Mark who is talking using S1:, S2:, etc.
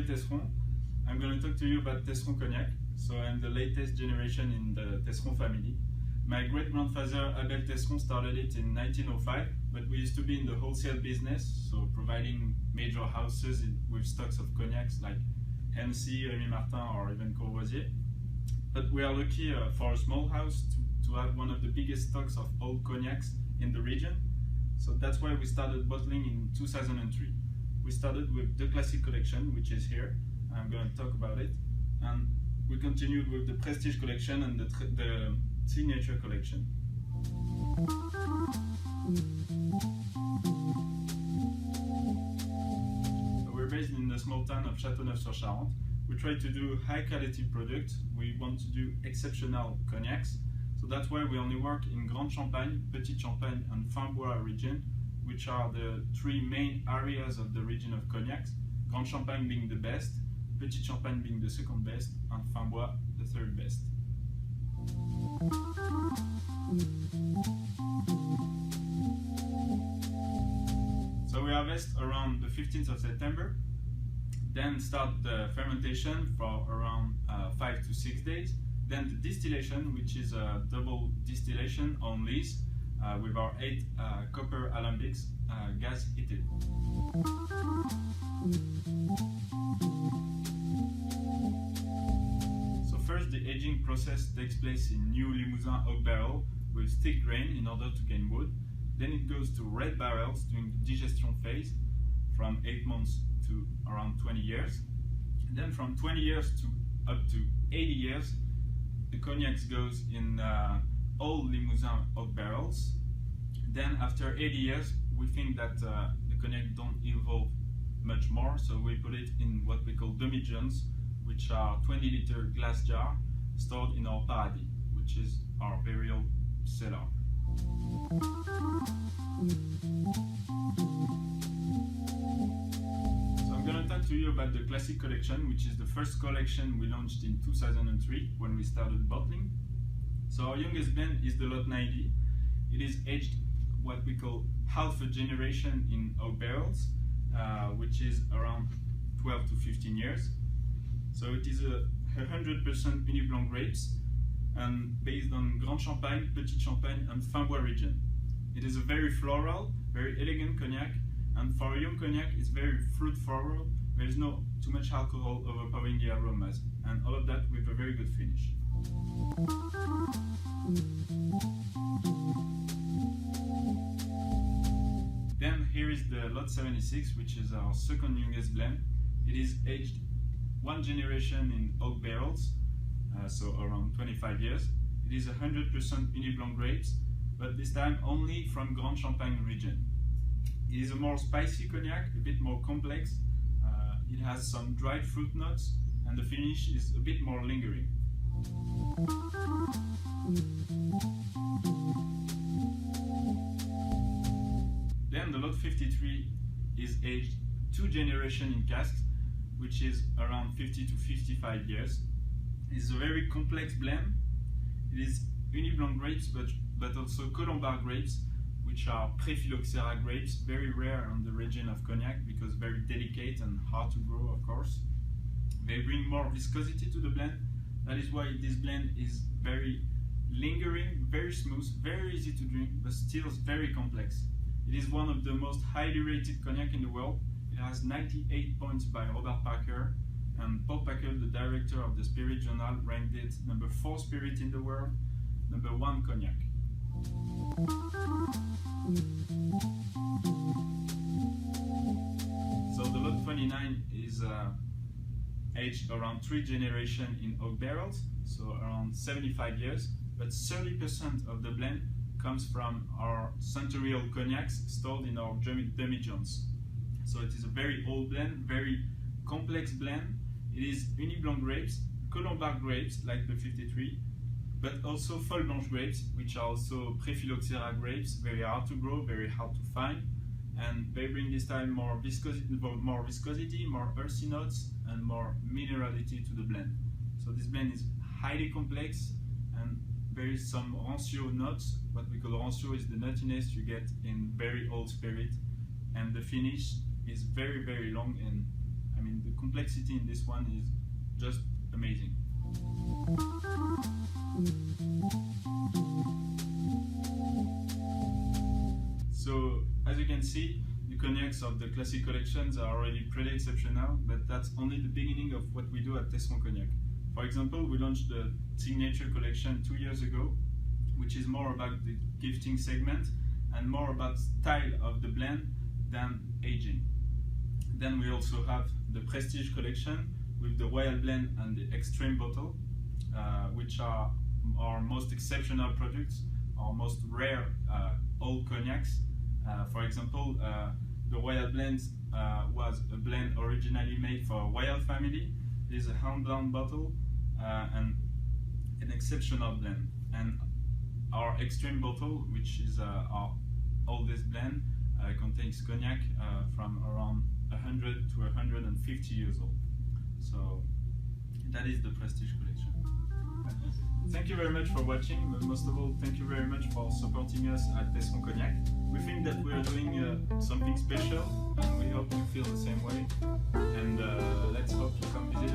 S1: Tesseron. I'm going to talk to you about Tesseron Cognac. So I'm the latest generation in the Tesseron family. My great-grandfather Abel Tesseron started it in 1905, but we used to be in the wholesale business, so providing major houses with stocks of cognacs like Hennessy, Rémy Martin, or even Courvoisier. But we are lucky for a small house to have one of the biggest stocks of old cognacs in the region. So that's why we started bottling in 2003. We started with the Classic collection, which is here. I'm going to talk about it. And we continued with the Prestige collection and the Signature collection. So we're based in the small town of Châteauneuf-sur-Charente. We try to do high quality products. We want to do exceptional cognacs. So that's why we only work in Grand Champagne, Petit Champagne and Fin Bois region, which are the three main areas of the region of cognacs. Grand Champagne being the best, Petit Champagne being the second best, and Fin Bois the third best. So we harvest around the 15th of September, then start the fermentation for around 5 to 6 days, then the distillation, which is a double distillation on lees with our 8 copper alembics gas heated. So first the aging process takes place in new Limousin oak barrel with stick grain in order to gain wood. Then it goes to red barrels during the digestion phase from 8 months to around 20 years. And then from 20 years to up to 80 years, the cognac goes in old Limousin oak barrels. Then after 80 years, we think that the cognac don't evolve much more, so we put it in what we call demi-johns, which are 20-liter glass jar stored in our Paradis, which is our very old cellar. So I'm going to talk to you about the Classic collection, which is the first collection we launched in 2003 when we started bottling. So our youngest blend is the Lot 90. It is aged what we call half a generation in oak barrels, which is around 12 to 15 years. So it is 100% Uni Blanc grapes and based on Grand Champagne, Petit Champagne and Fin Bois region. It is a very floral, very elegant cognac, and for a young cognac it's very fruit forward. There is no too much alcohol overpowering the aromas, and all of that with a very good finish. Then here is the Lot 76, which is our second youngest blend. It is aged one generation in oak barrels, so around 25 years. It is 100% Uni Blanc grapes, but this time only from Grand Champagne region. It is a more spicy cognac, a bit more complex. It has some dried fruit notes, and the finish is a bit more lingering. Then the Lot 53 is aged 2 generations in casks, which is around 50 to 55 years. It is a very complex blend. It is Uni Blanc grapes, but also Colombard grapes, which are Préphyloxera grapes, very rare on the region of cognac because very delicate and hard to grow, of course. They bring more viscosity to the blend. That is why this blend is very lingering, very smooth, very easy to drink, but still very complex. It is one of the most highly rated cognac in the world. It has 98 points by Robert Parker, and Paul Parker, the director of the Spirit Journal, ranked it number 4 spirit in the world, number 1 cognac. So the Lot 29 is aged around 3 generations in oak barrels, so around 75 years, but 30% of the blend comes from our century-old cognacs stored in our demi-johns. So it is a very old blend, very complex blend. It is Uni Blanc grapes, Colombard grapes like the 53, but also Folle Blanche grapes, which are also Préphyloxera grapes, very hard to grow, very hard to find, and they bring this time more viscosity, more earthy notes, and more minerality to the blend. So this blend is highly complex, and there is some rancio notes. What we call rancio is the nuttiness you get in very old spirit, and the finish is very, very long and I mean, the complexity in this one is just amazing. So, as you can see, the cognacs of the classic collections are already pretty exceptional, but that's only the beginning of what we do at Tesseron Cognac. For example, we launched the Signature collection 2 years ago, which is more about the gifting segment and more about style of the blend than aging. Then we also have the Prestige collection with the Royal Blend and the Extreme bottle, which are our most exceptional products, our most rare old cognacs. For example, the Royal Blend was a blend originally made for a royal family. It is a hand-blown bottle and an exceptional blend. And our Extreme bottle, which is our oldest blend, contains cognac from around 100 to 150 years old. So that is the Prestige collection. Thank you very much for watching, but most of all, thank you very much for supporting us at Tesseron Cognac. We think that we are doing something special, and we hope you feel the same way. And let's hope you come visit